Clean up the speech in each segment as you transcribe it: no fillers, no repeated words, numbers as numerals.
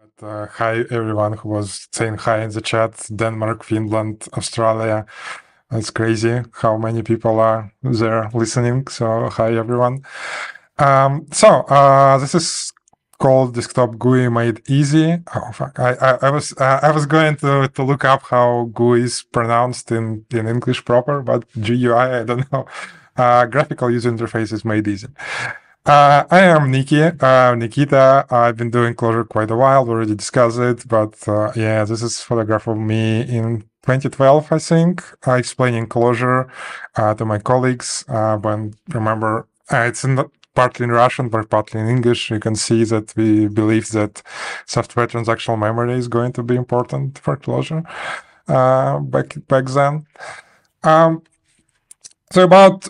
Hi everyone who was saying hi in the chat. Denmark, Finland, Australia. It's crazy how many people are there listening. So hi everyone. This is called Desktop GUI Made Easy. Oh fuck! I was going to look up how GUI is pronounced in English proper, but GUI I don't know. Graphical user interface is made easy. I am Nikita. I've been doing Clojure quite a while. We already discussed it, but yeah, this is a photograph of me in 2012, I think, explaining Clojure to my colleagues. Remember, it's partly in Russian, but partly in English. You can see that we believe that software transactional memory is going to be important for Clojure back then. So about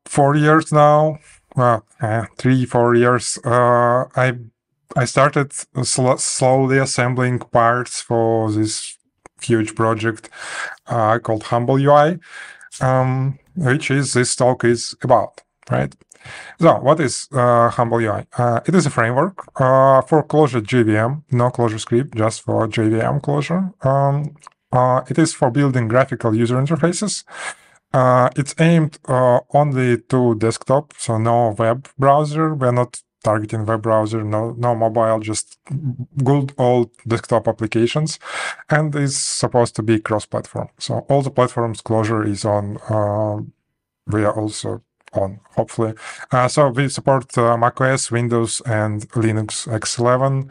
4 years now. Well, 3-4 years. I started slowly assembling parts for this huge project called Humble UI, which is this talk is about, right? So, what is Humble UI? It is a framework for Clojure JVM, no Clojure script, just for JVM Clojure. It is for building graphical user interfaces. It's aimed only to desktop, so no web browser. We're not targeting web browser, no mobile, just good old desktop applications, and is supposed to be cross-platform. So all the platforms Clojure is on, we are also on, hopefully. So we support macOS, Windows, and Linux X11,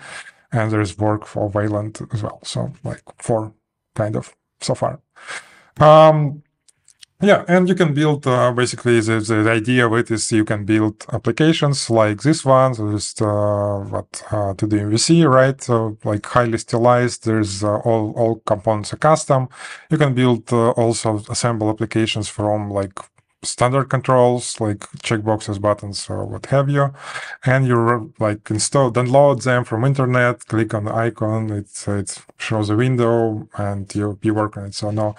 and there's work for Wayland as well. So like 4 kind of so far. Yeah, and you can build, basically, the idea of it is you can build applications like this one, so just to the MVC, right? So like highly stylized, there's all components are custom. You can build also assemble applications from like standard controls like checkboxes, buttons, or what have you, and you like download them from internet, click on the icon, it shows a window, and you work on it. So no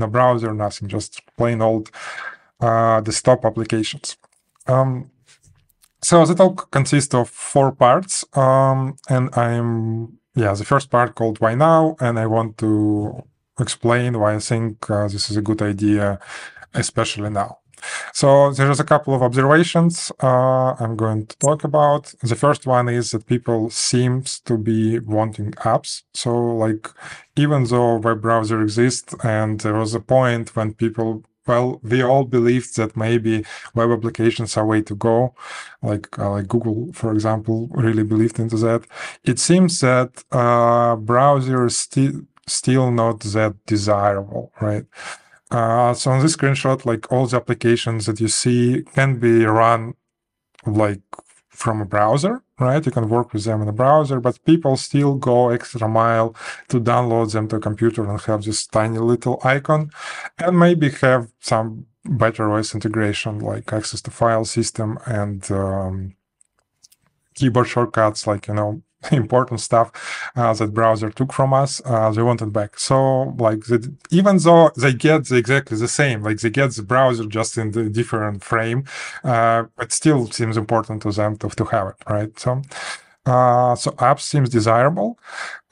browser, nothing, just plain old desktop applications. So the talk consists of 4 parts, and the first part called Why Now, and I want to explain why I think this is a good idea, especially now. So there's a couple of observations I'm going to talk about. The first one is that people seems to be wanting apps. So like, even though web browser exists, and there was a point when people, well, we all believed that maybe web applications are way to go, like Google, for example, really believed into that. It seems that browsers still not that desirable, right? So on this screenshot, like all the applications that you see can be run like from a browser, right? You can work with them in a browser, but people still go extra mile to download them to a computer and have this tiny little icon, and maybe have some better OS integration, like access to file system and keyboard shortcuts, like, important stuff that browser took from us, they want it back. So like even though they get exactly the same, like they get the browser just in the different frame, it still seems important to them to have it, right? So apps seems desirable.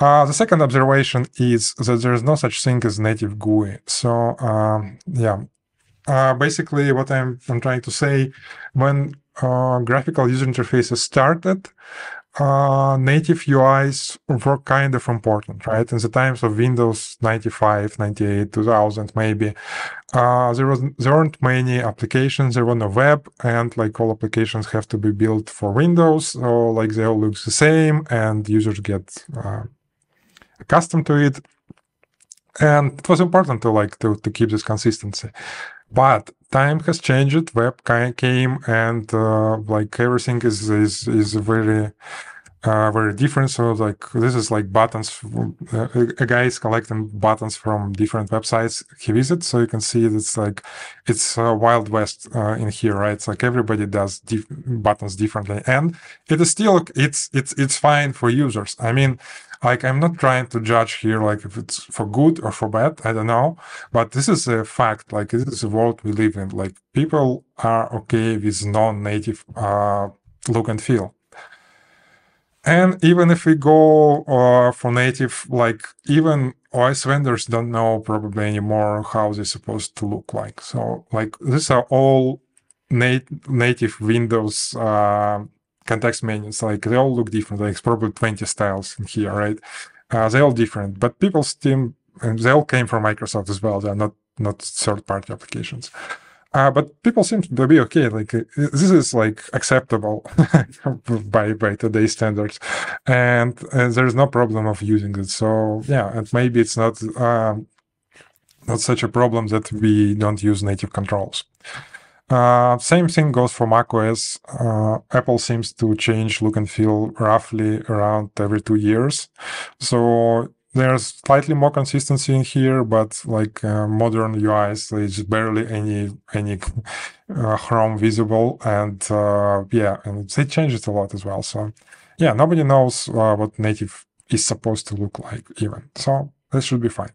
The second observation is that there is no such thing as native GUI. So basically what I'm trying to say, when graphical user interfaces started, native UIs were kind of important, right? In the times of Windows 95, 98, 2000, maybe, there weren't many applications, there were no web, and like all applications have to be built for Windows, so like they all look the same, and users get accustomed to it. And it was important to keep this consistency. But time has changed, web came, and like everything is very very different. So like this is like buttons, a guy is collecting buttons from different websites he visits, so you can see it's Wild West in here, right? It's like everybody does buttons differently, and it is still it's fine for users. I mean, like, I'm not trying to judge here, like, if it's for good or for bad, I don't know. But this is a fact, like, this is the world we live in. Like, people are okay with non-native look and feel. And even if we go for native, like even OS vendors don't know probably anymore how they're supposed to look like. So like these are all native Windows context menus. Like they all look different. Like it's probably 20 styles in here, right? They're all different, but people still, and they all came from Microsoft as well. They're not third-party applications. But people seem to be okay. Like this is like acceptable by today's standards, and there's no problem of using it. So yeah, and maybe it's not such a problem that we don't use native controls. Same thing goes for macOS. Apple seems to change look and feel roughly around every 2 years. So there's slightly more consistency in here, but like modern UIs, there's barely any Chrome visible, and yeah, and they changed it a lot as well. So yeah, nobody knows what native is supposed to look like even. So this should be fine.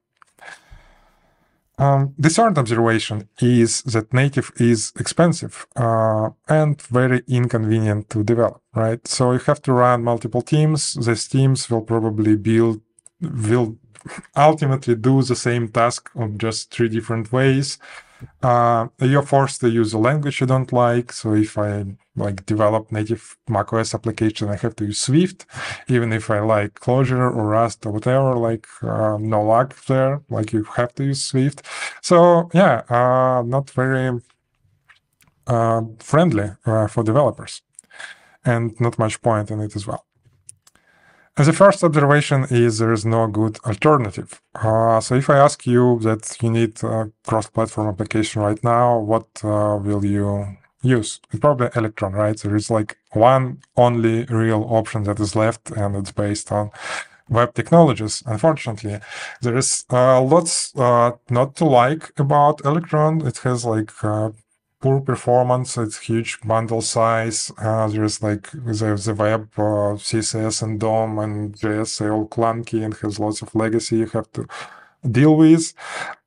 The third observation is that native is expensive and very inconvenient to develop, right? So you have to run multiple teams. These teams will probably will ultimately do the same task on just 3 different ways. You're forced to use a language you don't like. So if I like develop native macOS application, I have to use Swift. Even if I like Clojure or Rust or whatever, like no luck there. Like you have to use Swift. So yeah, not very friendly for developers, and not much point in it as well. And the first observation is there is no good alternative. So if I ask you that you need a cross-platform application right now, what will you use? It's probably Electron, right? There is like one only real option that is left, and it's based on web technologies. Unfortunately, there is lots not to like about Electron. It has like poor performance, it's huge bundle size. There's like the web, CSS and DOM and JS are all clunky and has lots of legacy you have to deal with.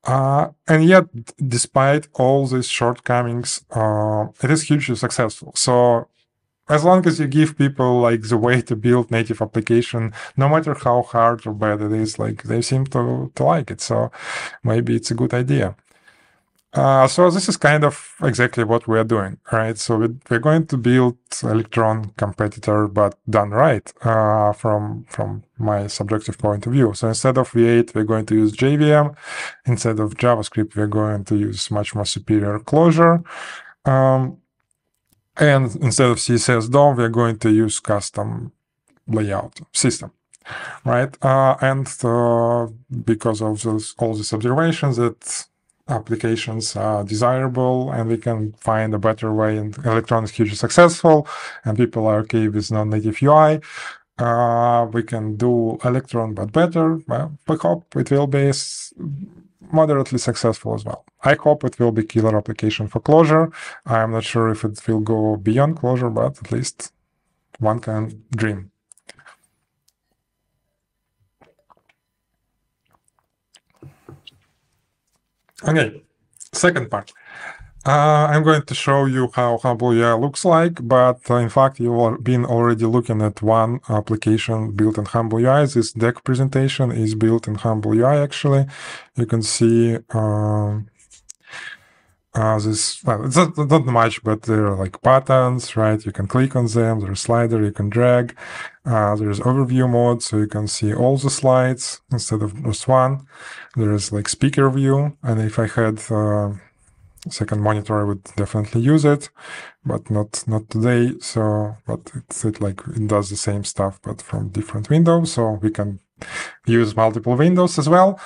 And yet, despite all these shortcomings, it is hugely successful. So as long as you give people like the way to build native application, no matter how hard or bad it is, like they seem to like it. So maybe it's a good idea. So this is kind of exactly what we are doing, right? So we're going to build Electron competitor, but done right from my subjective point of view. So instead of V8, we're going to use JVM. Instead of JavaScript, we're going to use much more superior Clojure. And instead of CSS DOM, we're going to use custom layout system, right? And because of all these observations that applications are desirable and we can find a better way, and Electron is hugely successful and people are okay with non-native UI, we can do Electron but better. Well, we hope it will be moderately successful as well. I hope it will be killer application for Clojure. I'm not sure if it will go beyond Clojure, but at least one can dream. Okay, second part. I'm going to show you how Humble UI looks like, but in fact, you've been already looking at one application built in Humble UI. This deck presentation is built in Humble UI, actually. You can see this, well, it's not much, but there are like buttons, right? You can click on them, there's a slider, you can drag. There's overview mode, so you can see all the slides instead of just one. There is like speaker view, and if I had second monitor, I would definitely use it, but not today. So, but it does the same stuff, but from different windows. So we can use multiple windows as well.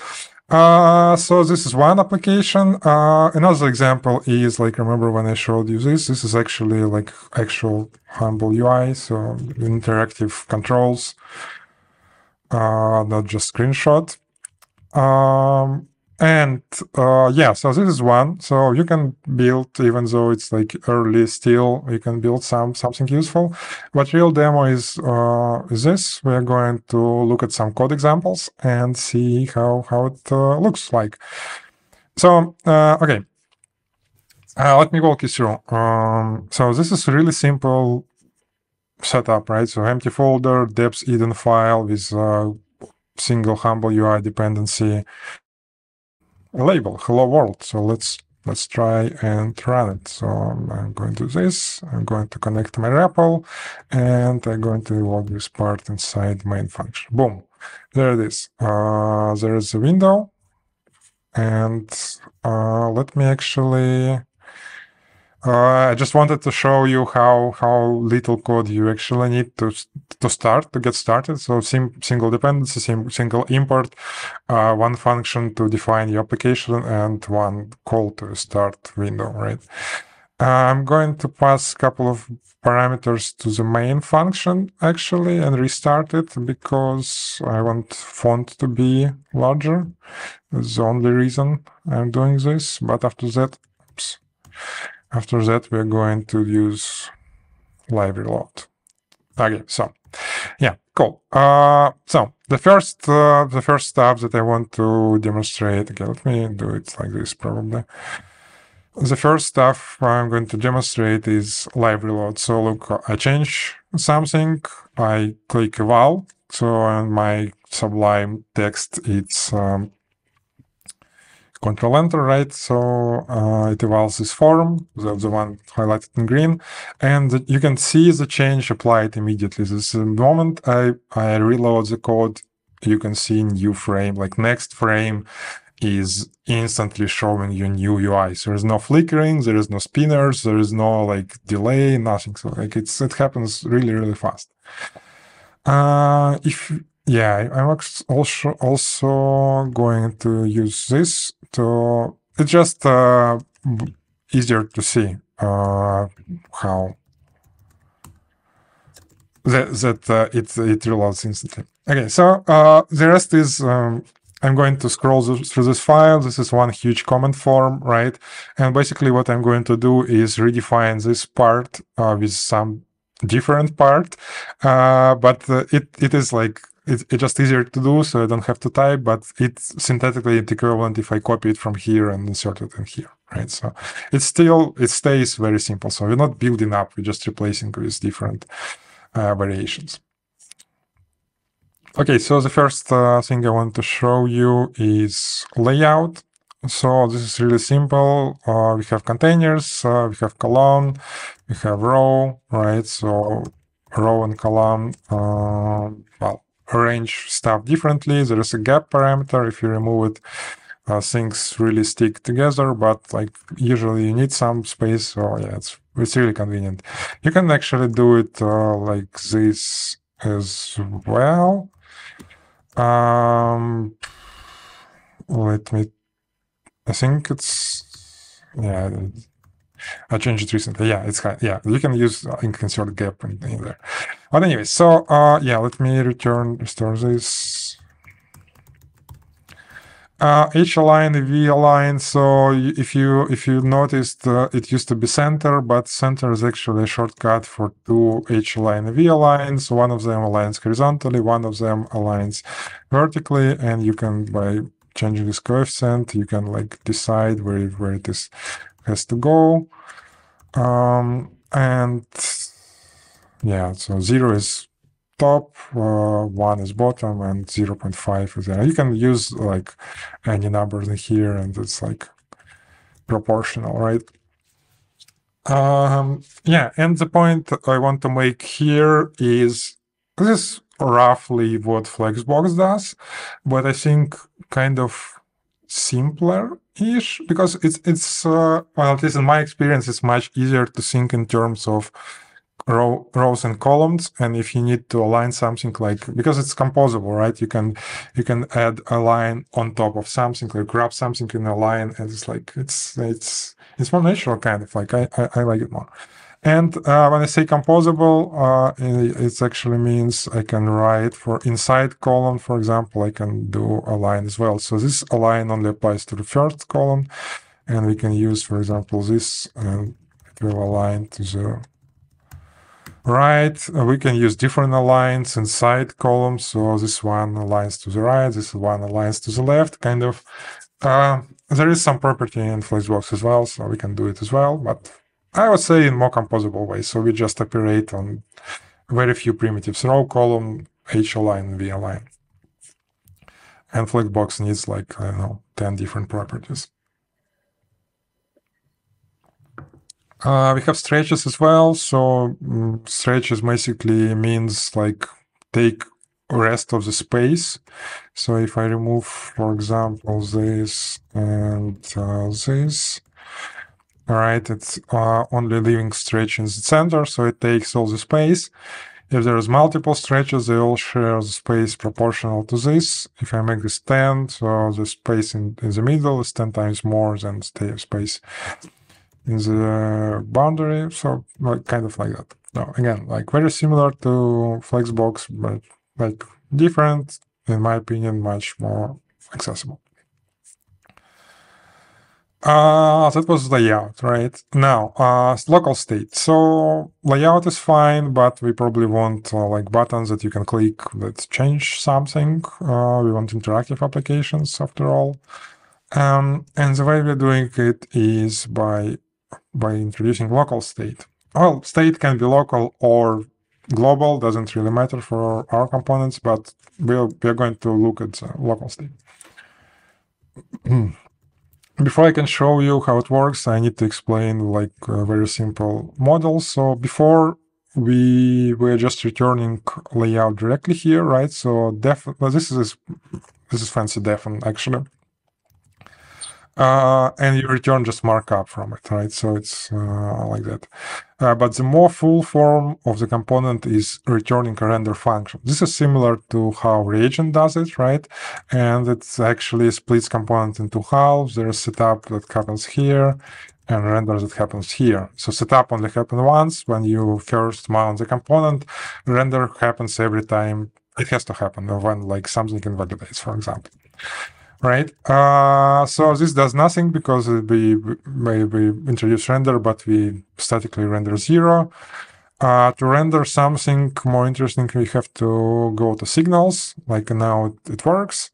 So this is one application. Another example is like, remember when I showed you this? This is actually like actual Humble UI, so interactive controls, not just screenshot. Yeah, so this is one. So you can build, even though it's like early still, you can build something useful. But real demo is this. We are going to look at some code examples and see how it looks like. So, okay. Let me walk you through. So this is really simple setup, right? So empty folder, depth hidden file with single humble UI dependency, label hello world. So let's try and run it. So I'm going to do this. I'm going to connect my REPL, and I'm going to log this part inside main function. Boom, there it is. There is a window, and let me actually. I just wanted to show you how little code you actually need to get started. So single dependency, single import, one function to define your application, and one call to start window, right? I'm going to pass a couple of parameters to the main function actually and restart it because I want font to be larger. That's the only reason I'm doing this. But after that, after that, we're going to use library load. Okay, so yeah, cool. So the first stuff that I want to demonstrate. Okay, let me do it like this probably. The first stuff I'm going to demonstrate is library load. So look, I change something, I click eval. So on my Sublime text, it's Control Enter, right? So it evals this form, the one highlighted in green, and you can see the change applied immediately. This moment I reload the code, you can see new frame, like next frame is instantly showing you new UI. So there's no flickering, there is no spinners, there is no like delay, nothing. So like it happens really, really fast. Yeah, I'm also going to use this to. It's just easier to see how that it reloads instantly. Okay, so the rest is I'm going to scroll through this file. This is one huge comment form, right? And basically what I'm going to do is redefine this part with some different part, but it is like it's just easier to do, so I don't have to type, but it's synthetically equivalent if I copy it from here and insert it in here, right? So it stays very simple. So we're not building up, we're just replacing with different variations. Okay, so the first thing I want to show you is layout. So this is really simple. We have containers, we have column, we have row, right? So row and column, well, arrange stuff differently. There is a gap parameter. If you remove it, things really stick together, but like usually you need some space. So yeah, it's really convenient. You can actually do it like this as well. Let me. I think it's, yeah, I changed it recently. Yeah, it's yeah, you can use insert gap in there. But anyway, so yeah, let me restore this. H align, V align. So if you noticed, it used to be center, but center is actually a shortcut for two H align and V aligns. One of them aligns horizontally, one of them aligns vertically, and you can, by changing this coefficient, you can like decide where it has to go. And yeah, so 0 is top, 1 is bottom, and 0.5 is there. You can use like any numbers in here, and it's like proportional, right? Yeah, and the point I want to make here is this is roughly what Flexbox does, but I think kind of simpler-ish, because it's well, at least in my experience, it's much easier to think in terms of rows and columns. And if you need to align something, like, because it's composable, right? You can add a line on top of something, like grab something in a line, and it's like it's more natural, kind of like I like it more. And when I say composable, it actually means I can write for inside column, for example, I can do align as well. So this align only applies to the first column, and we can use, for example, this, and it will align to the right. We can use different aligns inside columns. So this one aligns to the right, this one aligns to the left, kind of. There is some property in Flexbox as well, so we can do it as well, but I would say in more composable way. So we just operate on very few primitives: row, column, h align, v align. And Flexbox needs like, I don't know, 10 different properties. We have stretches as well. So stretches basically means like take rest of the space. So if I remove, for example, this and this, all right, it's only leaving stretch in the center, so it takes all the space. If there's multiple stretches, they all share the space proportional to this. If I make this 10, so the space in the middle is 10 times more than the space in the boundary. So like, kind of like that. Now, again, like very similar to Flexbox, but like different, in my opinion, much more accessible. That was layout, right? Now, local state. So layout is fine, but we probably want like buttons that you can click that change something. We want interactive applications after all. And the way we're doing it is by introducing local state. Well, state can be local or global, doesn't really matter for our components, but we're going to look at local state. Before I can show you how it works, I need to explain like a very simple model. So before we were just returning layout directly here, right? So this is fancy defn actually. And you return just markup from it, right? So it's like that. But the more full form of the component is returning a render function. This is similar to how reagent does it, right? And it's actually splits component into halves. There's setup that happens here and render that happens here. So setup only happens once when you first mount the component. Render happens every time it has to happen, when like something invalidates, for example. Right, so this does nothing because we introduce render, but we statically render 0. To render something more interesting, we have to go to signals, like now it works.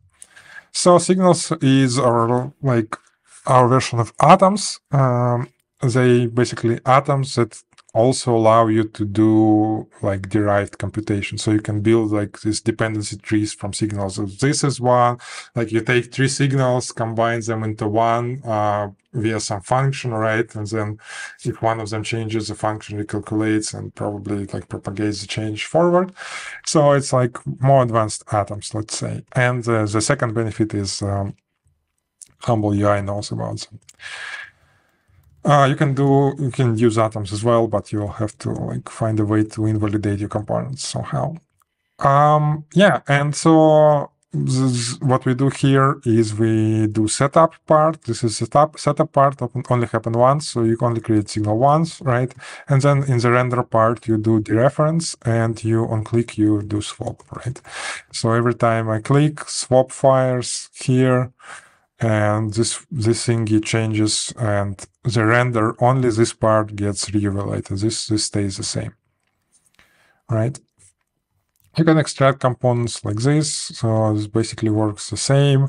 So signals is our version of atoms. They basically atoms that also allow you to do like derived computation. So you can build like these dependency trees from signals. So this is one, like you take 3 signals, combine them into one via some function, right? And then if one of them changes, the function recalculates and probably like propagates the change forward. So it's like more advanced atoms, let's say. And the second benefit is Humble UI knows about them. You can use atoms as well, but you'll have to like find a way to invalidate your components somehow. Yeah, and so what we do here is we do setup part. This is setup part only happen once, so you only create signal once, right? And then in the render part, you do dereference, and you on click you do swap, right? So every time I click, swap fires here. And this thingy changes, and the render, only this part gets reevaluated. This stays the same, right? You can extract components like this, so this basically works the same,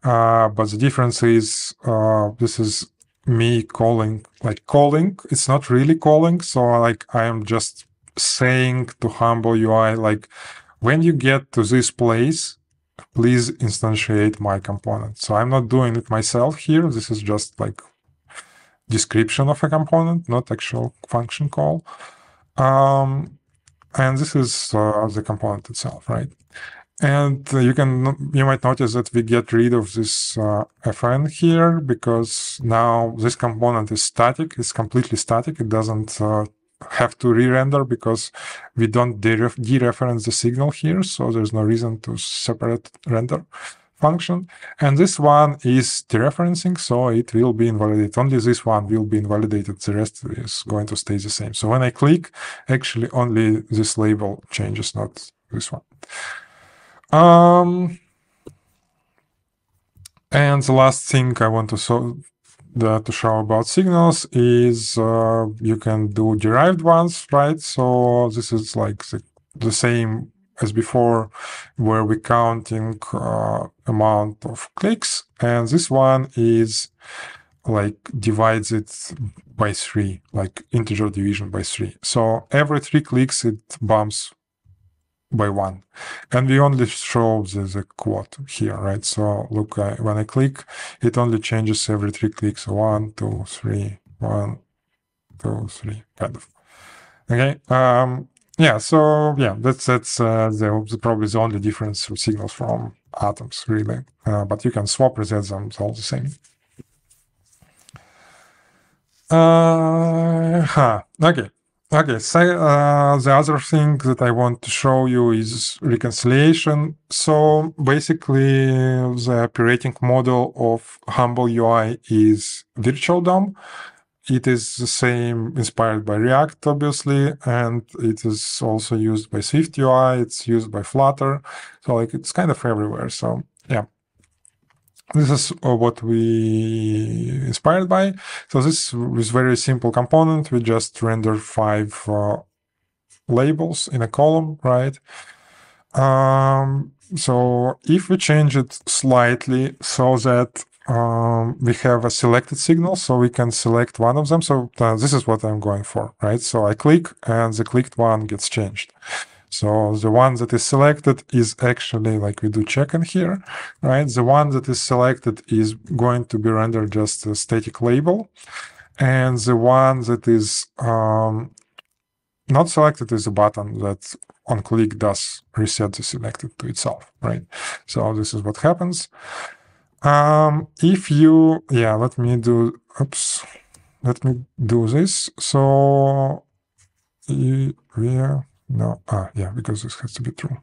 but the difference is this is me calling. It's not really calling, so like I am just saying to Humble UI, like when you get to this place, please instantiate my component. So I'm not doing it myself here. This is just like description of a component, not actual function call. And this is the component itself, right? And you might notice that we get rid of this fn here because now this component is static. It's completely static. It doesn't have to re-render because we don't dereference the signal here, so there's no reason to separate render function. And this one is dereferencing, so it will be invalidated. Only this one will be invalidated. The rest is going to stay the same. So when I click, actually only this label changes, not this one. And the last thing I want to show about signals is you can do derived ones, right? So this is like the same as before, where we're counting amount of clicks, and this one is like divides it by 3, like integer division by 3. So every 3 clicks, it bumps by 1. And we only show the quote here, right? So look, when I click, it only changes every 3 clicks. 1, 2, 3, 1, 2, 3, kind of. Okay. Yeah. So yeah, that's probably the only difference of signals from atoms, really. But you can swap reset them; it's all the same. Okay. Okay. So the other thing that I want to show you is reconciliation. So basically, the operating model of Humble UI is Virtual DOM. It is the same, inspired by React, obviously, and it is also used by Swift UI. It's used by Flutter, so like it's kind of everywhere. So yeah, this is what we inspired by. So this is very simple component. We just render 5 labels in a column, right? So if we change it slightly so that we have a selected signal, so we can select one of them. So this is what I'm going for, right? So I click and the clicked one gets changed. So the one that is selected is actually, like we do check in here, right? The one that is selected is going to be rendered just a static label. And the one that is not selected is a button that on click does reset the selected to itself, right? So this is what happens. If you, yeah, let me do this. So, because this has to be true.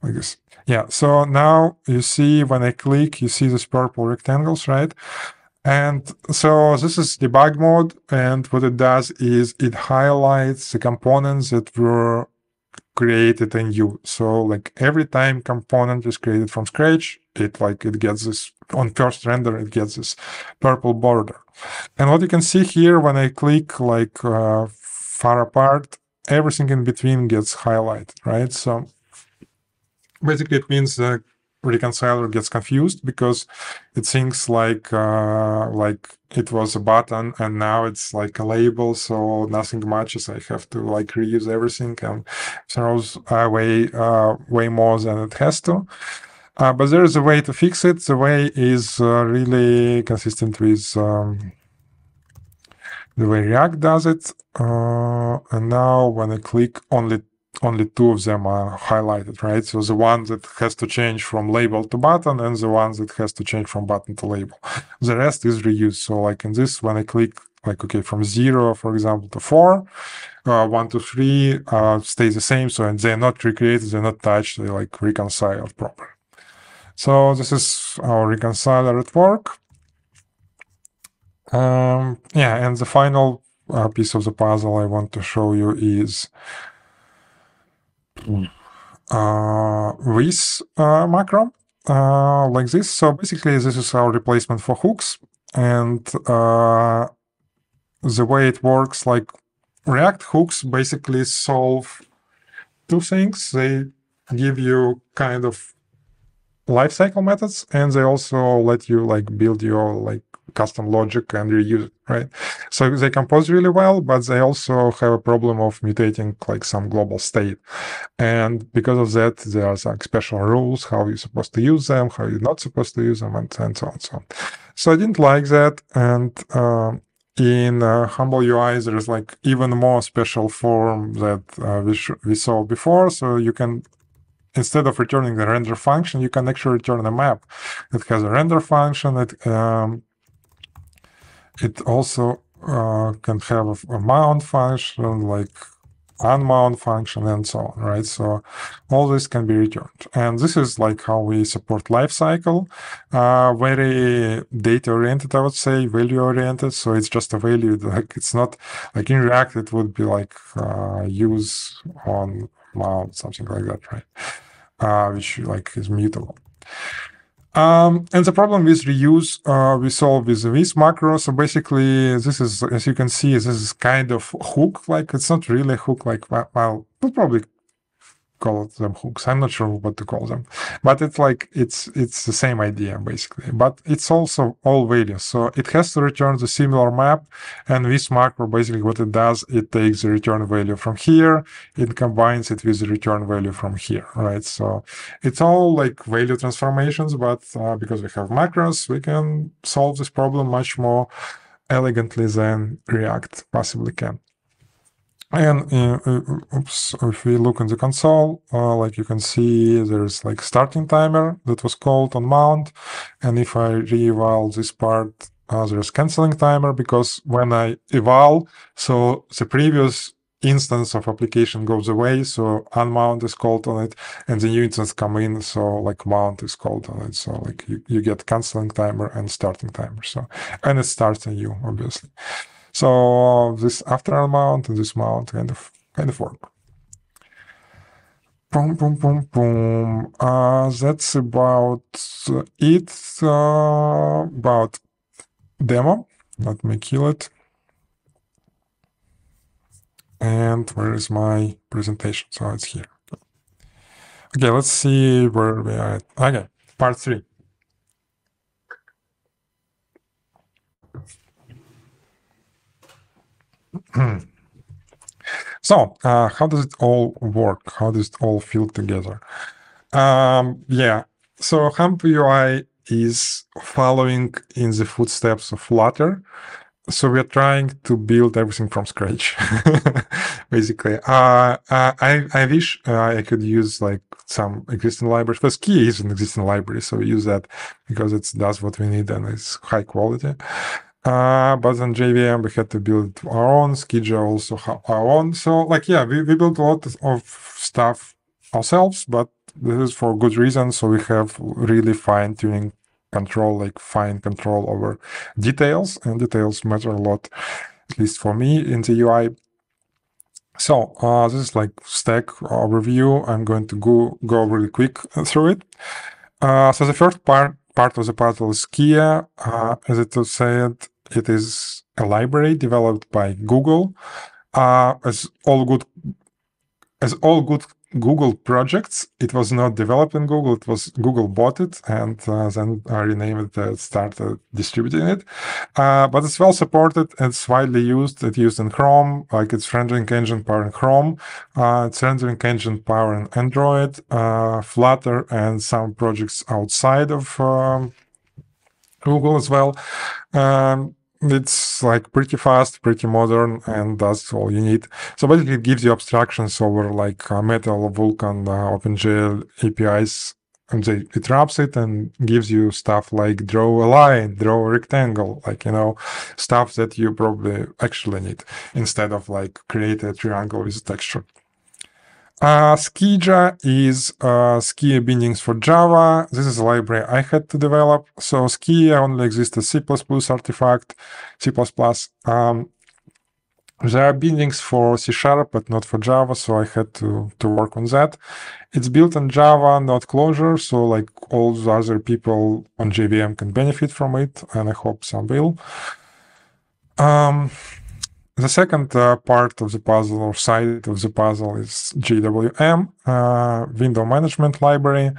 Like this. Yeah, so now you see when I click, you see these purple rectangles, right? And so this is debug mode, and what it does is it highlights the components that were created in you. So like every time component is created from scratch, it gets this, on first render, it gets this purple border. And what you can see here, when I click far apart, everything in between gets highlighted, right? So basically it means the reconciler gets confused because it thinks like it was a button and now it's like a label, so nothing matches. I have to like reuse everything and throws away way more than it has to. But there is a way to fix it. The way is really consistent with the way React does it. And now when I click, only 2 of them are highlighted, right? So the one that has to change from label to button and the one that has to change from button to label. The rest is reused. So like in this, when I click, like, okay, from 0, for example, to 4, 1 to 3 stays the same. So and they're not recreated, they're not touched, they like reconciled properly. So this is our reconciler at work. Yeah, and the final piece of the puzzle I want to show you is this macro, like this. So basically, this is our replacement for hooks, and the way it works, like React hooks basically solve 2 things. They give you kind of lifecycle methods, and they also let you like build your like custom logic and reuse it, right? So they compose really well, but they also have a problem of mutating like some global state. And because of that, there are some special rules, how you're supposed to use them, how you're not supposed to use them, and so on and so on. So I didn't like that. And in Humble UI, there's like even more special form that we saw before. So you can, instead of returning the render function, you can actually return a map. It has a render function. It also can have a mount function, like unmount function, and so on, right? So all this can be returned. And this is like how we support lifecycle. Very data-oriented, I would say, value-oriented. So it's just a value. Like it's not like in React, it would be like use on mount, something like that, right? Which like is mutable. And the problem with reuse we solve with this macro. So basically, this is, as you can see, this is kind of hook. Like it's not really a hook. Like, well, it probably call them hooks. I'm not sure what to call them, but it's like it's the same idea basically. But it's also all values, so it has to return the similar map. And this macro basically what it does, it takes the return value from here, it combines it with the return value from here, right? So it's all like value transformations, but because we have macros, we can solve this problem much more elegantly than React possibly can. And if we look in the console, like you can see, there's like starting timer that was called on mount. And if I re-eval this part, there's canceling timer, because when I eval, so the previous instance of application goes away, so unmount is called on it, and the new instance come in, so like mount is called on it. So like you get canceling timer and starting timer. So, and it starts anew, obviously. So this after unmount and this mount kind of work. Boom, boom, boom, boom. That's about it. About demo. Let me kill it. And where is my presentation? So it's here. Okay, let's see where we are at. Okay, part 3. So, how does it all work? How does it all feel together? Yeah, so Hump UI is following in the footsteps of Flutter. So we're trying to build everything from scratch, basically. I wish I could use like some existing libraries. But Ski is an existing library, so we use that because it does what we need and it's high quality. But on JVM, we had to build our own, Skija also our own. So like, yeah, we built a lot of stuff ourselves, but this is for good reason. So we have really fine-tuning control, like fine control over details, and details matter a lot, at least for me in the UI. So this is like stack overview. I'm going to go really quick through it. So the first part of the puzzle is Skia. As it was said, it is a library developed by Google. As all good Google projects, it was not developed in Google. It was Google bought it and then renamed it, started distributing it. But it's well supported. It's widely used. It's used in Chrome, like it's rendering engine power in Chrome. It's rendering engine power in Android, Flutter, and some projects outside of Google as well. It's like pretty fast, pretty modern, and that's all you need. So basically it gives you abstractions over like Metal, Vulkan, OpenGL APIs, and it wraps it and gives you stuff like draw a line, draw a rectangle, like, you know, stuff that you probably actually need instead of like create a triangle with a texture. Skija is Skia bindings for Java. This is a library I had to develop. So Skia only exists as C++ artifact, C++. There are bindings for C#, but not for Java, so I had to work on that. It's built on Java, not Clojure, so like all the other people on JVM can benefit from it, and I hope some will. The second part of the puzzle, or side of the puzzle, is JVM, window management library.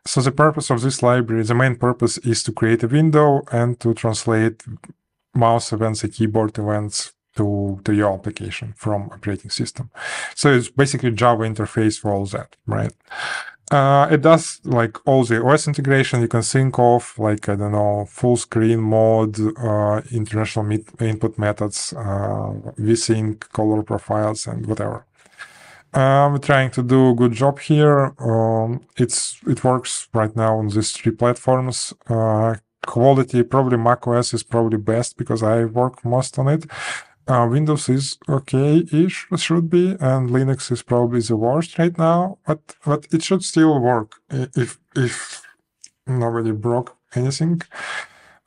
So the purpose of this library, the main purpose is to create a window and to translate mouse events and keyboard events to your application from operating system. So it's basically Java interface for all that, right? It does like all the OS integration you can think of, like, I don't know, full screen mode, international input methods, vsync, color profiles, and whatever. We're trying to do a good job here. It works right now on these 3 platforms. Quality, probably macOS is probably best because I work most on it. Windows is okay-ish, should be, and Linux is probably the worst right now, but it should still work if nobody broke anything.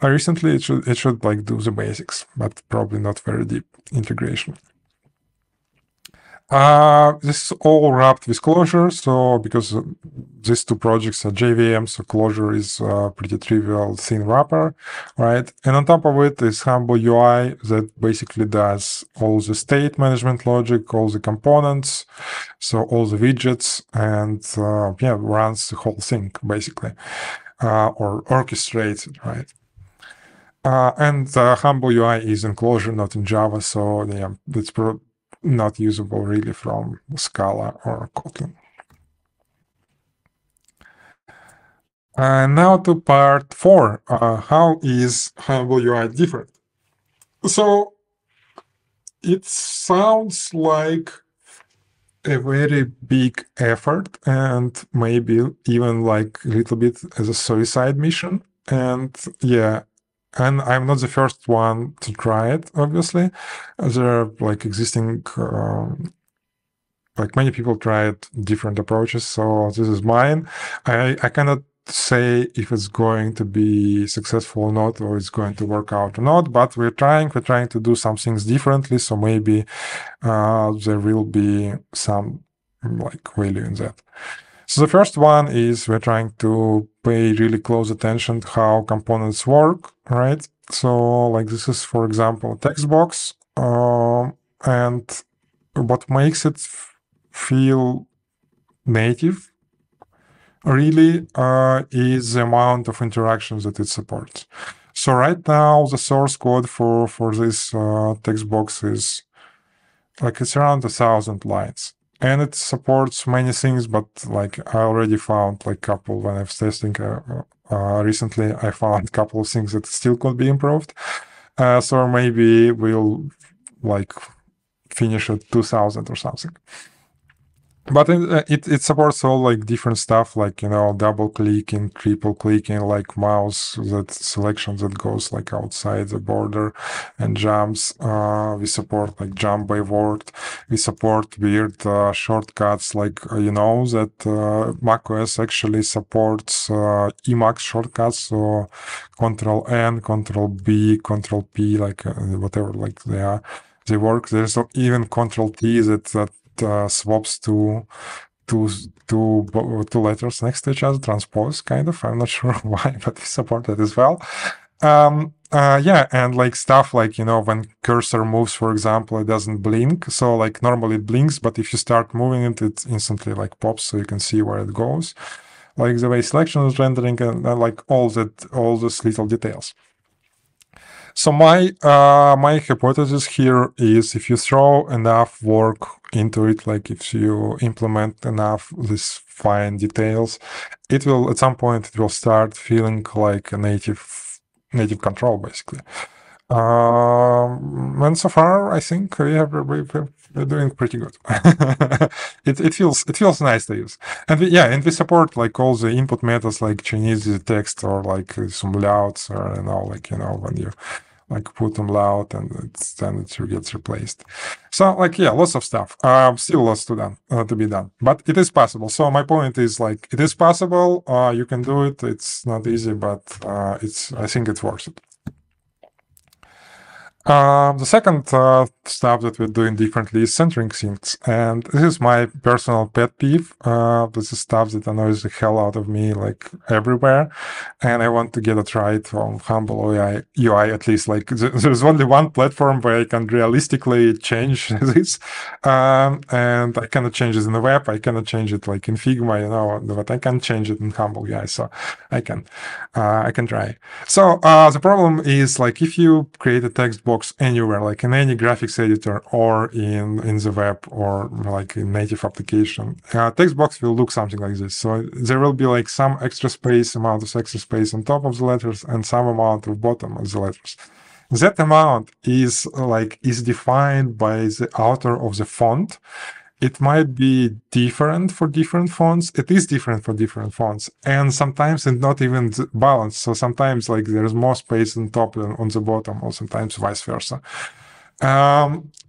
Recently, it should like do the basics, but probably not very deep integration. This is all wrapped with Clojure. So because these two projects are JVM, so Clojure is a pretty trivial thin wrapper, right? And on top of it is Humble UI that basically does all the state management logic, all the components, so all the widgets, and yeah, runs the whole thing basically, or orchestrates it, right? And Humble UI is in Clojure, not in Java, so yeah, it's not usable really from Scala or Kotlin. And now to part 4. How is Humble UI different? So it sounds like a very big effort and maybe even like a little bit as a suicide mission. And yeah, and I'm not the first one to try it, obviously. There are like existing, like many people tried different approaches. So this is mine. I cannot say if it's going to be successful or not, or it's going to work out or not, but we're trying to do some things differently. So maybe there will be some like value in that. So the first one is we're trying to pay really close attention to how components work, right? So like this is, for example, a text box, and what makes it feel native really is the amount of interactions that it supports. So right now, the source code for this text box is like it's around 1,000 lines. And it supports many things, but like I already found like a couple when I was testing recently, I found a couple of things that still could be improved. So maybe we'll like finish at 2,000 or something. But it supports all like different stuff, like, you know, double clicking, triple clicking, like mouse that selection that goes like outside the border and jumps. We support like jump by word. We support weird shortcuts, like you know that macOS actually supports Emacs shortcuts, so Control N, Control B, Control P, like whatever, like they work. There's even Control T that swaps two letters next to each other, transpose kind of. I'm not sure why, but we support that as well. Yeah, and like stuff like, you know, when cursor moves, for example, it doesn't blink. So like normally it blinks, but if you start moving it, it instantly like pops, so you can see where it goes. Like the way selection is rendering, and like all those little details. So my hypothesis here is if you throw enough work into it, like if you implement enough these fine details, it will at some point it will start feeling like a native control, basically. And so far, I think we're doing pretty good. It feels nice to use, and we support like all the input methods like Chinese text or like some layouts, or you know, like, you know, when you like put them loud and then it gets replaced. So like, yeah, lots of stuff. Still lots to be done, but it is possible. So my point is like, it is possible. You can do it. It's not easy, but I think it's worth it. The second stuff that we're doing differently is centering things, and this is my personal pet peeve. This is stuff that annoys the hell out of me like everywhere, and I want to get it right on Humble UI at least. Like there's only one platform where I can realistically change this, and I cannot change it in the web. I cannot change it like in Figma, you know, but I can change it in Humble UI, so I can try. So the problem is like if you create a text box anywhere, like in any graphics editor or in the web or like in native application, text box will look something like this. So there will be like some extra space, amount of extra space on top of the letters and some amount of bottom of the letters. That amount is defined by the author of the font. It might be different for different fonts. It is different for different fonts. And sometimes it's not even balanced. So sometimes like there's more space on top than on the bottom, or sometimes vice versa.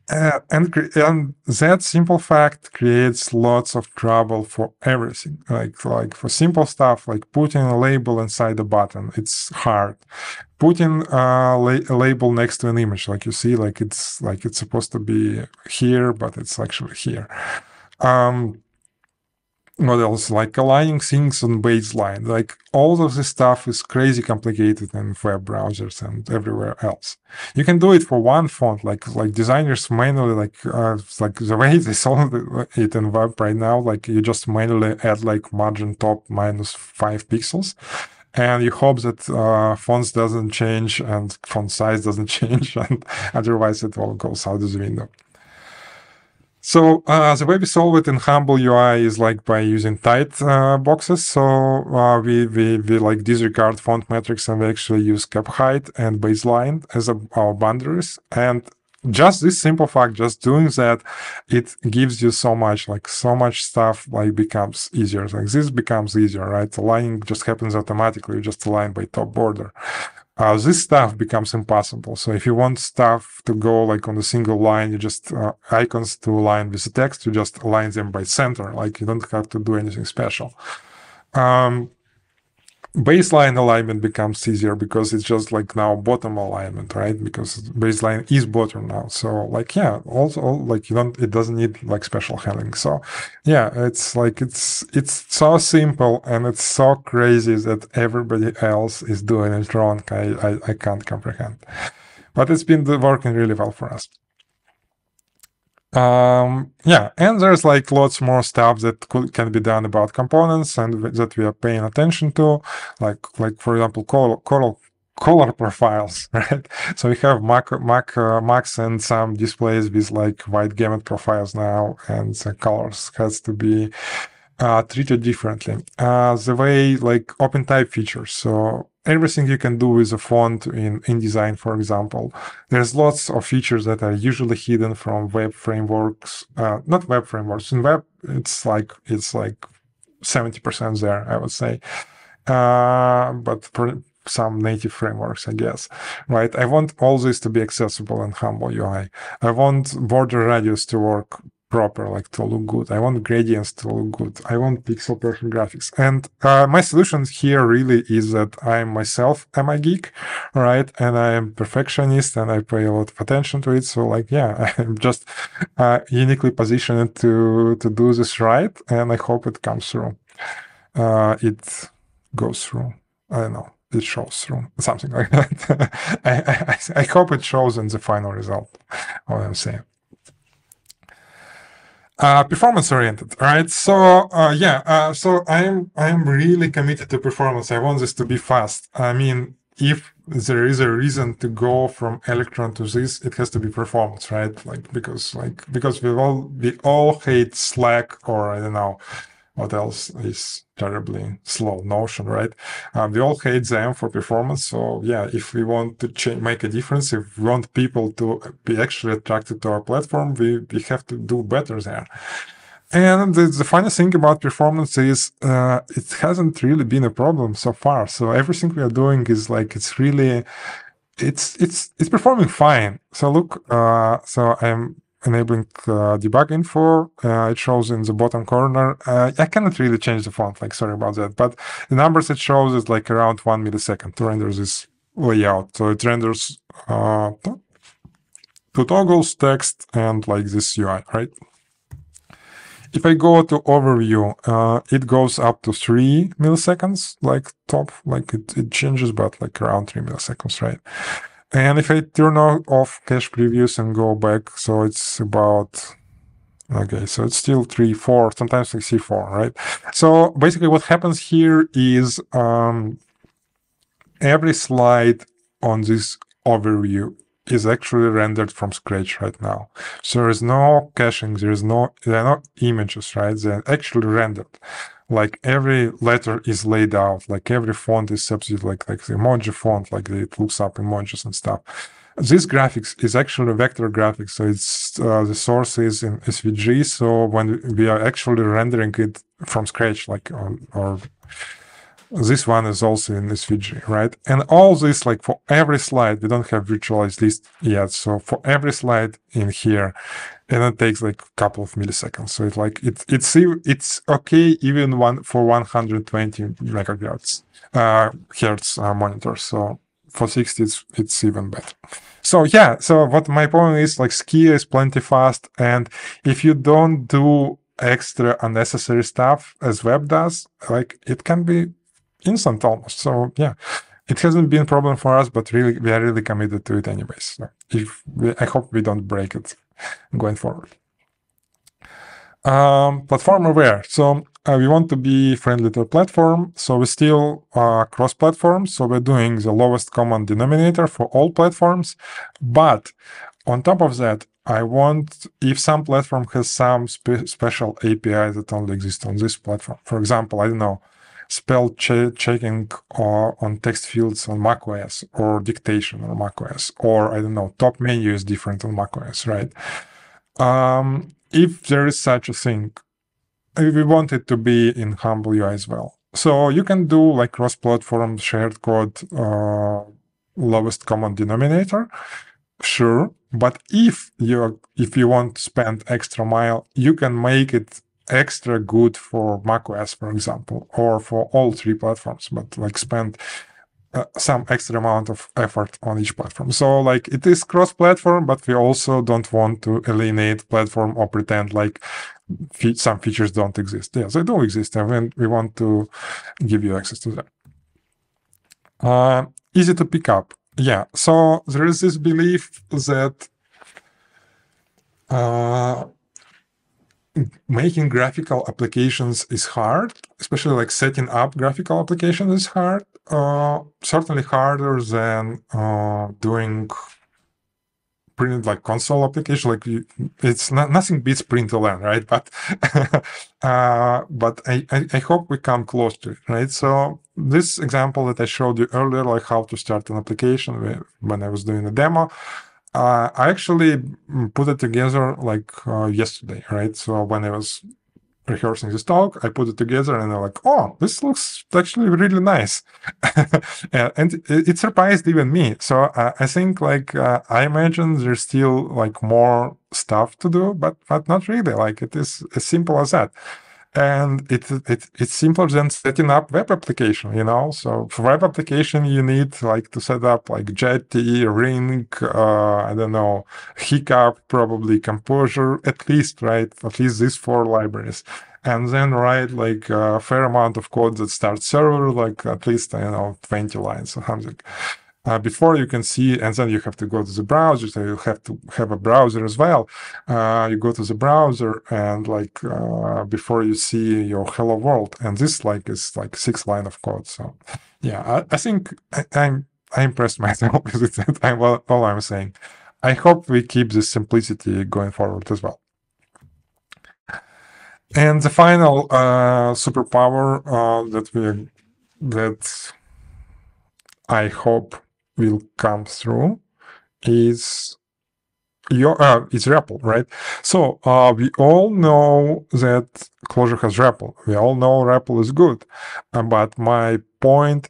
And that simple fact creates lots of trouble for everything. Like for simple stuff, like putting a label inside a button, it's hard. Putting a label next to an image, like you see, like it's supposed to be here, but it's actually here. What else? Like aligning things on baseline. Like all of this stuff is crazy complicated in web browsers and everywhere else. You can do it for one font, like designers manually, like the way they solve it in web right now. Like you just manually add like margin top -5 pixels, and you hope that fonts doesn't change and font size doesn't change, and otherwise it all goes out of the window. So the way we solve it in Humble UI is like by using tight boxes. So we like disregard font metrics and we actually use cap height and baseline as our boundaries. And just this simple fact, just doing that, it gives you so much stuff like becomes easier. Like this becomes easier, right? Aligning just happens automatically. You just align by top border. This stuff becomes impossible. So if you want stuff to go like on a single line, you just icons to align with the text, you just align them by center. Like you don't have to do anything special. Baseline alignment becomes easier because it's just like now bottom alignment, right? Because baseline is bottom now. So like, yeah, also like it doesn't need like special handling. So yeah, it's like, it's so simple and it's so crazy that everybody else is doing it wrong. I can't comprehend, but it's been working really well for us. Yeah, and there's like lots more stuff that can be done about components and that we are paying attention to, like for example, color profiles, right? So we have Macs and some displays with like white gamut profiles now, and the colors has to be treated differently. The way like open type features. So everything you can do with a font in InDesign, for example. There's lots of features that are usually hidden from web frameworks. Not web frameworks. In web, it's like 70% there, I would say. But for some native frameworks, I guess, right? I want all this to be accessible in Humble UI. I want border radius to work proper, like to look good. I want gradients to look good. I want pixel perfect graphics. And my solution here really is that I myself am a geek, right? And I am perfectionist and I pay a lot of attention to it. So like, yeah, I'm just uniquely positioned to do this right. And I hope it comes through. It goes through. I don't know. It shows through, something like that. I hope it shows in the final result, what I'm saying. Performance oriented, right? So so I'm really committed to performance. I want this to be fast. I mean, if there is a reason to go from Electron to this, it has to be performance, right? Because we all hate Slack, or I don't know what else is terribly slow, Notion, right? We all hate them for performance. So yeah, if we want to make a difference, if we want people to be actually attracted to our platform, we have to do better there. And the funny thing about performance is it hasn't really been a problem so far. So everything we are doing is like, it's performing fine. So look, so I'm enabling debug info. It shows in the bottom corner. I cannot really change the font, like, sorry about that. But the numbers it shows is like around 1 millisecond to render this layout. So it renders two toggles, text, and like this UI, right? If I go to overview, it goes up to 3 milliseconds, like top, like it changes, but like around 3 milliseconds, right? And if I turn off cache previews and go back, so it's about, okay, so it's still 3, 4, sometimes I see 4, right? So basically what happens here is every slide on this overview is actually rendered from scratch right now. So there is no caching, there are no images, right? They're actually rendered. Like every letter is laid out, like every font is substituted, like the emoji font, like it looks up emojis and stuff. This graphics is actually vector graphics, so it's the source is in SVG. So when we are actually rendering it from scratch, like or This one is also in SVG, right? And all this, like for every slide, we don't have virtualized list yet. So for every slide in here, and it takes like a couple of milliseconds. So it's okay even for 120 megahertz hertz monitor. So for 60, it's even better. So yeah, so what my point is, like Skia is plenty fast, and if you don't do extra unnecessary stuff as web does, like it can be instant almost. So yeah, it hasn't been a problem for us, but really we are really committed to it anyways. So I hope we don't break it going forward. Platform aware. So we want to be friendly to a platform. So we're still cross-platform. So we're doing the lowest common denominator for all platforms. But on top of that, I want, if some platform has some special API that only exists on this platform. For example, I don't know, spell checking on text fields on macOS, or dictation on macOS, or I don't know, top menu is different on macOS, right? If there is such a thing, we want it to be in Humble UI as well. So you can do like cross-platform shared code, lowest common denominator, sure. But if you want to spend extra mile, you can make it extra good for macOS, for example, or for all three platforms, but like spend some extra amount of effort on each platform. So like it is cross-platform, but we also don't want to alienate platform or pretend like some features don't exist. Yes, they do exist, and we want to give you access to them. Easy to pick up. Yeah, so there is this belief that making graphical applications is hard, especially like setting up graphical applications is hard. Certainly harder than doing print like console application. Like it's nothing beats println, right? But but I hope we come close to it, right? So this example that I showed you earlier, like how to start an application when I was doing a demo, I actually put it together like yesterday, right? So when I was rehearsing this talk, I put it together and I'm like, oh, this looks actually really nice. And it surprised even me. So I think like, I imagine there's still like more stuff to do, but not really. Like it is as simple as that. And it's simpler than setting up web application, you know? So for web application, you need like to set up like Jetty, Ring, I don't know, Hiccup, probably Composure, at least, right? At least these 4 libraries. And then write like a fair amount of code that starts server, like at least, I don't know, 20 lines or something. Before you can see, and then you have to go to the browser, so you have to have a browser as well. You go to the browser and like before you see your hello world, and this like is like 6 lines of code. So yeah, I think I impressed myself with it. All I'm saying. I hope we keep this simplicity going forward as well. And the final superpower that I hope will come through is REPL, right? So we all know that Clojure has REPL. We all know REPL is good, but my point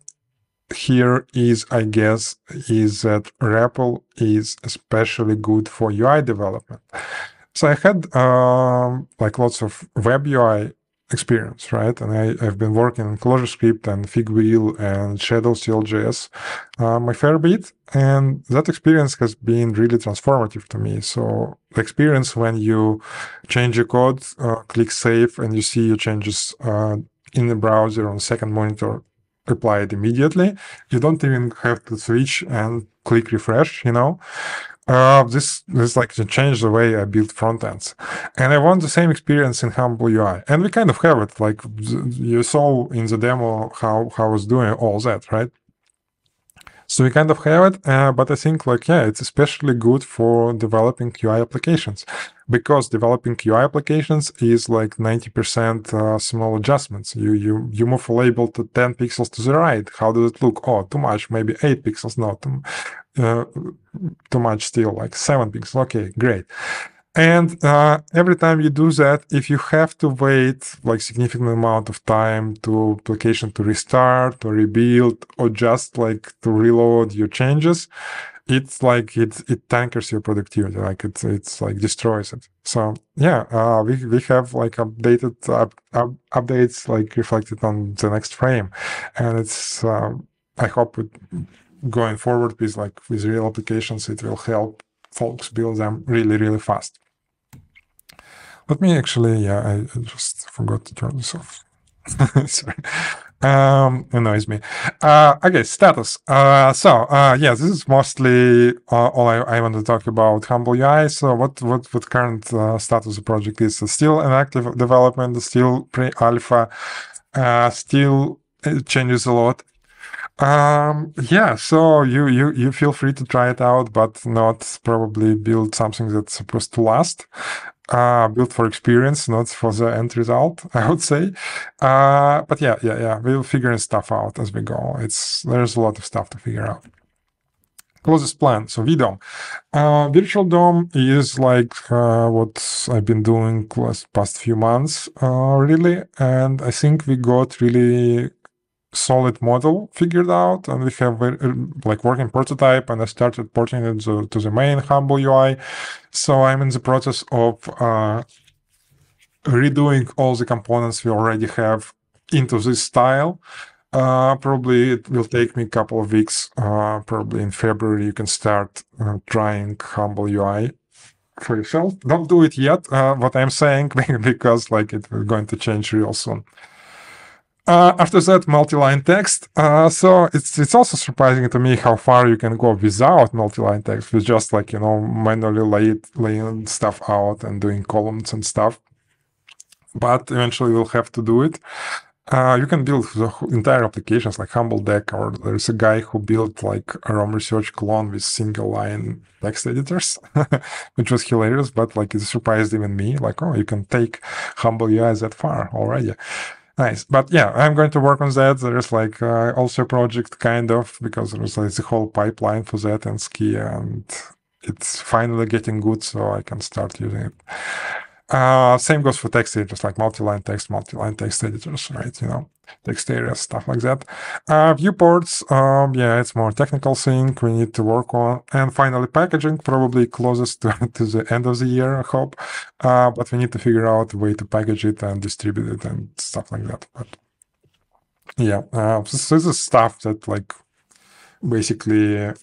here is, I guess, is that REPL is especially good for UI development. So I had like lots of web UI experience, right? And I've been working in ClojureScript and Figwheel and Shadow CLJS my fair bit, and that experience has been really transformative to me. So the experience when you change your code, click save, and you see your changes in the browser on second monitor applied immediately. You don't even have to switch and click refresh, you know. This like to change the way I build front ends, and I want the same experience in Humble UI, and we kind of have it. Like you saw in the demo how I was doing all that, right? So we kind of have it, but I think like, yeah, it's especially good for developing UI applications, because developing UI applications is like 90% small adjustments. You move a label to 10 pixels to the right. How does it look? Oh, too much, maybe 8 pixels, not too much still, like 7 pixels. Okay, great. And every time you do that, if you have to wait like significant amount of time to application to restart or rebuild or just like to reload your changes, it's like it tankers your productivity, like it's like destroys it. So yeah, we have like updated updates like reflected on the next frame, and it's I hope going forward with like with real applications, it will help folks build them really fast. Let me actually, I just forgot to turn this off. Sorry. Annoys me. Okay, status. Yeah, this is mostly all I want to talk about Humble UI. So what current status of the project is? Still an active development, still pre-alpha, still it changes a lot. Yeah, so you feel free to try it out, but not probably build something that's supposed to last. Built for experience, not for the end result, I would say. But yeah, we'll figure stuff out as we go. There's a lot of stuff to figure out. Closest plan, so VDOM. Virtual DOM is like what I've been doing past few months, really, and I think we got really solid model figured out, and we have like working prototype, and I started porting it to the main Humble UI. So I'm in the process of redoing all the components we already have into this style. Probably it will take me a couple of weeks. Probably in February you can start trying Humble UI for yourself. Don't do it yet, what I'm saying, because like it's going to change real soon. After that, multi-line text. So it's also surprising to me how far you can go without multi-line text, with just like, manually laying stuff out and doing columns and stuff. But eventually we'll have to do it. You can build the entire applications like Humble Deck, or there's a guy who built like a ROM research clone with single line text editors, which was hilarious, but like it surprised even me, like, oh, you can take Humble UI that far already. Nice. But yeah, I'm going to work on that. There's like also a project kind of, because there's like the whole pipeline for that and Ski, and it's finally getting good, so I can start using it. Same goes for text editors, like multi-line text editors, right? Text areas, stuff like that. Viewports, yeah, it's more technical thing we need to work on. And finally, packaging, probably closest to the end of the year, I hope. But we need to figure out a way to package it and distribute it and stuff like that. But yeah, this is stuff that like basically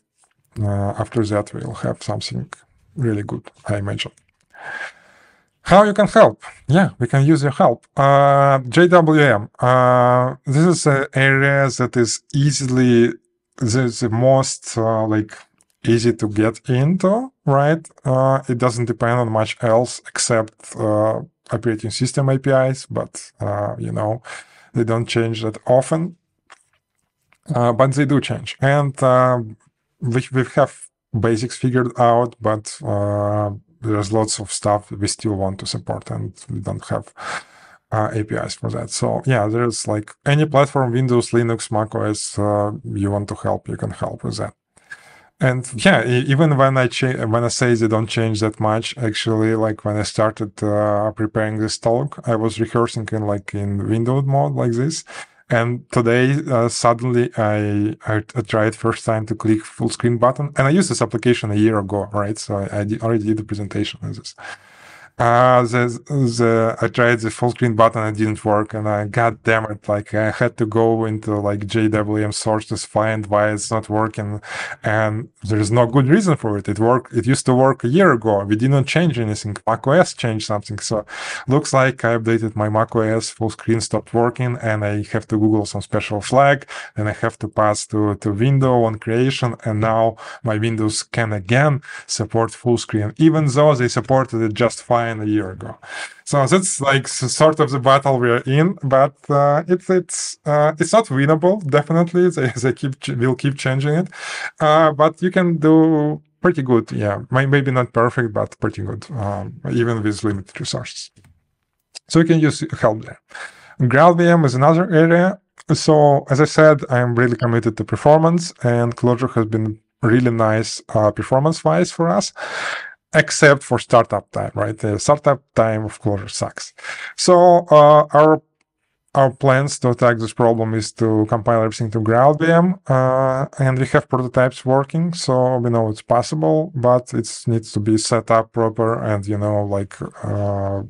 after that we'll have something really good, I imagine. How you can help? Yeah, we can use your help. JWM. This is an area that is easily the most like easy to get into, right? It doesn't depend on much else except operating system APIs, but they don't change that often. But they do change, and we have basics figured out, but there's lots of stuff we still want to support, and we don't have APIs for that. So yeah, there's like any platform, Windows, Linux, macOS, you want to help, you can help with that. And yeah, even when I say they don't change that much, actually, like when I started preparing this talk, I was rehearsing in Windows mode like this. And today, suddenly, I tried first time to click full screen button, and I used this application a year ago, right? So I already did the presentation with this. I tried the full screen button, it didn't work, and god damn it, like I had to go into like JWM sources, find why it's not working, and there's no good reason for it. It used to work a year ago. We didn't change anything. macOS changed something, so looks like I updated my macOS, full screen stopped working, and I have to Google some special flag, and I have to pass to window on creation, and now my Windows can again support full screen, even though they supported it just fine a year ago. So that's like sort of the battle we're in, but it's not winnable. Definitely, they will keep changing it, but you can do pretty good. Yeah, maybe not perfect, but pretty good, even with limited resources. So you can use help there. GraalVM is another area. So as I said, I'm really committed to performance, and Clojure has been really nice performance-wise for us. except for startup time, right? The startup time of Clojure sucks. So our plans to attack this problem is to compile everything to GraalVM, and we have prototypes working, so we know it's possible, but it needs to be set up proper and, like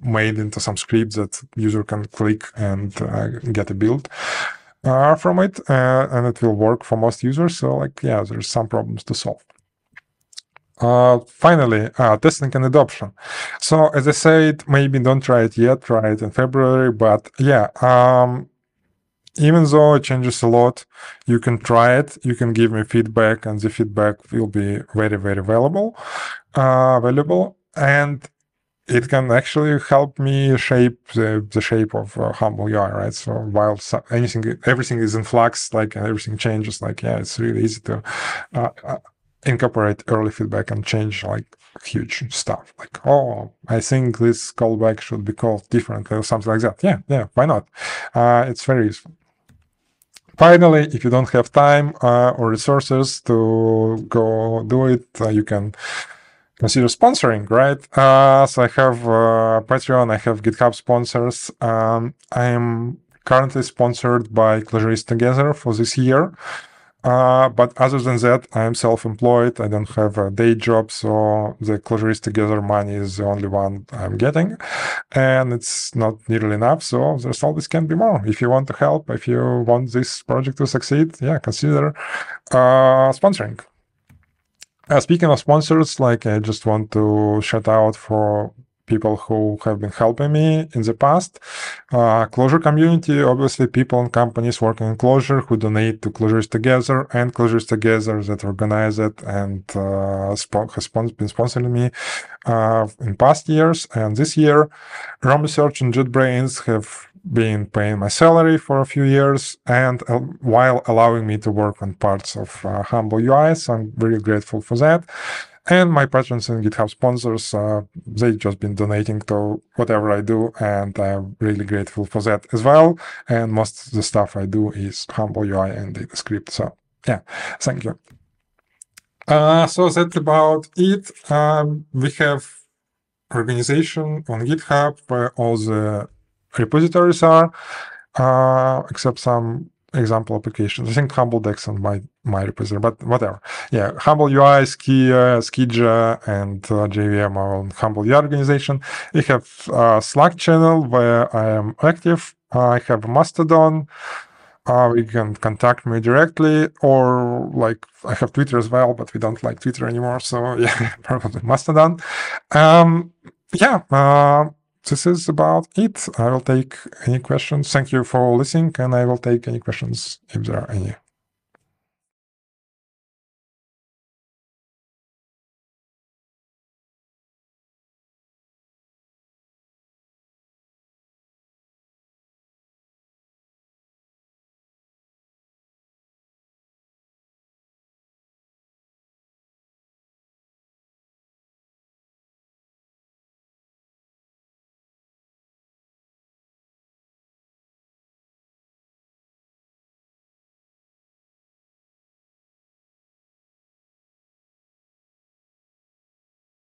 made into some script that user can click and get a build from it, and it will work for most users. So, like, yeah, there's some problems to solve. Finally, testing and adoption. So, as I said, maybe don't try it yet, try it in February, but yeah, even though it changes a lot, you can try it, you can give me feedback, and the feedback will be very, very valuable, and it can actually help me shape the shape of Humble UI, right? So while everything is in flux, like, and everything changes, like, yeah, it's really easy to incorporate early feedback and change, like, huge stuff. Like, oh, I think this callback should be called differently or something like that. Yeah, why not? It's very useful. Finally, if you don't have time or resources to go do it, you can consider sponsoring, right? So I have Patreon, I have GitHub sponsors. I am currently sponsored by Clojurists Together for this year. But other than that, I am self-employed. I don't have a day job, so the Clojurists Together money is the only one I'm getting, and it's not nearly enough. So there's always can be more. If you want to help, if you want this project to succeed, yeah, consider sponsoring. Speaking of sponsors, like, I just want to shout out for people who have been helping me in the past. Clojure community, obviously people and companies working in Clojure who donate to Clojurists Together, and Clojurists Together that organize it and has been sponsoring me in past years. And this year, ROM Research and JetBrains have been paying my salary for a few years, and while allowing me to work on parts of Humble UI, so I'm very grateful for that. And my patrons and GitHub sponsors, they've just been donating to whatever I do, and I'm really grateful for that as well. And most of the stuff I do is Humble UI and DataScript. So yeah, thank you. So that's about it. We have organization on GitHub where all the repositories are, except some example applications. I think HumbleDex on my repository, but whatever. Yeah, Humble UI, Skija, and JVM are on Humble UI organization. We have a Slack channel where I am active. I have a Mastodon. You can contact me directly, or, like, I have Twitter as well, but we don't like Twitter anymore. So yeah, probably Mastodon. This is about it. I will take any questions. Thank you for listening, and I will take any questions if there are any.